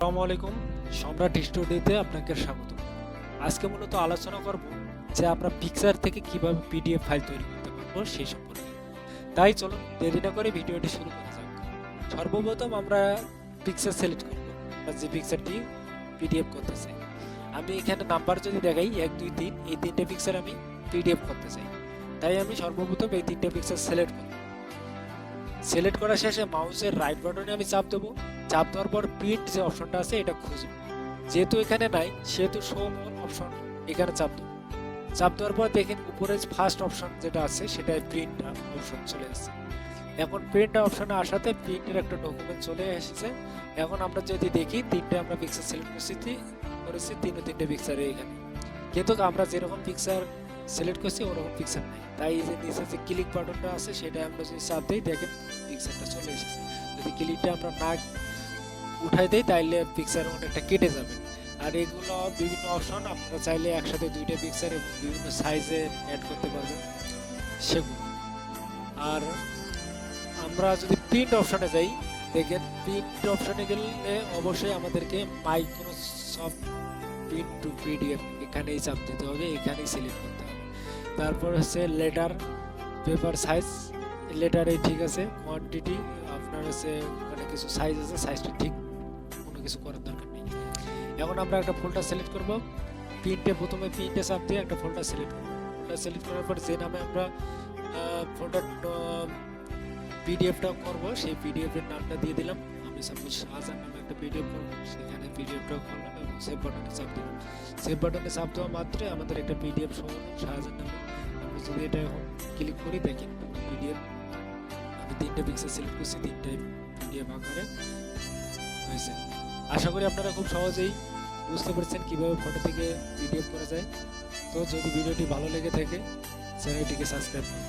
আসসালামু আলাইকুম। সম্রাট স্টুডিওতে আপনাকে স্বাগত। আজকে মূলত আলোচনা করব যে আমরা পিকচার থেকে কিভাবে পিডিএফ ফাইল তৈরি করতে পারবো সেই সম্পর্কে। তাই চলুন দেরি না করে ভিডিওটি শুরু করা যাক। সর্বপ্রথম আমরা পিকচার সিলেক্ট করব, আমরা যে পিকচারটি পিডিএফ করতে চাই। আমি এখানে নাম্বার যদি দেখাই 1 2 3, এই তিনটে পিকচার আমি পিডিএফ করতে চাই। তাই আমি সর্বপ্রথম এই তিনটে পিকচার সিলেক্ট করব। সিলেক্ট করা শেষে মাউসের রাইট বাটনে আমি চাপ দেবো। চাপ দেওয়ার পর প্রিন্ট যে অপশনটা আছে এটা খুঁজব। যেহেতু এখানে নাই সেহেতু শো মোর অপশন এখানে চাপ দেবো। চাপ দেওয়ার পর দেখেন উপরে ফার্স্ট অপশন যেটা আছে সেটাই প্রিন্ট অপশন চলে আসছে। এখন প্রিন্ট অপশনে আসাতে প্রিন্টের একটা ডকুমেন্ট চলে এসেছে। এখন আমরা যদি দেখি তিনটে আমরা পিকচার সিলেক্ট করেছি তিনটে পিকচার এখানে, কিন্তু আমরা যেরকম পিকচার সিলেক্ট করছি ওরকম পিকচার নাই। তাই এই যে নিচে যে ক্লিক বাটনটা আছে সেটা আমরা যদি চাপ দিই দেখেন পিকচারটা চলে এসেছে। যদি ক্লিকটা আমরা না উঠাই দেই তাইলে পিকচার অনেকটা কেটে যাবে। আর এগুলো বিভিন্ন অপশন, আপনারা চাইলে একসাথে দুইটা পিকচার এবং বিভিন্ন সাইজে অ্যাড করতে পারবেন সেগুলো। আর আমরা যদি প্রিন্ট অপশনে যাই, দেখেন প্রিন্ট অপশনে গেলে অবশ্যই আমাদেরকে মাইক্রোসফট প্রিন্ট টু পিডিএফ এখানেই চাপ দিতে হবে, এখানেই সিলেক্ট করতে হবে। তারপর হচ্ছে লেটার পেপার সাইজ, লেটারে ঠিক আছে, কোয়ান্টিটি আপনার হচ্ছে ওখানে কিছু সাইজ আছে, সাইজটা ঠিক, কোনো কিছু করার দরকার নেই। এখন আমরা একটা ফোল্ডার সিলেক্ট করব। প্রথমে প্রিন্টে চাপ দিয়ে একটা ফোল্ডার সিলেক্ট করব। ফোল্ডার সিলেক্ট করার পর যে নামে আমরা ফোল্ডার পিডিএফটা করব সেই পিডিএফের নামটা দিয়ে দিলাম। আমি সাপোজ শাহজাহান নামে একটা পিডিএফ করব, সেখানে পিডিএফটা করলাম এবং সেভ বাটনে চাপ দিলাম। সেভ বাটনে চাপ দেওয়া মাত্রই আমাদের একটা পিডিএফ শো হলো শাহজাহান নামে। আমি যদি এটা এখন ক্লিক করি দেখেন পিডিএফ, আমি তিনটে পিকচার সিলেক্ট করছি, তিনটে পিডিএফ আকারে হয়েছে। আশা করি আপনারা খুব সহজেই বুঝতে পারছেন কিভাবে ফটো থেকে পিডিএফ করা যায়। তো যদি ভিডিওটি ভালো লেগে থাকে চ্যানেলটিকে সাবস্ক্রাইব করুন।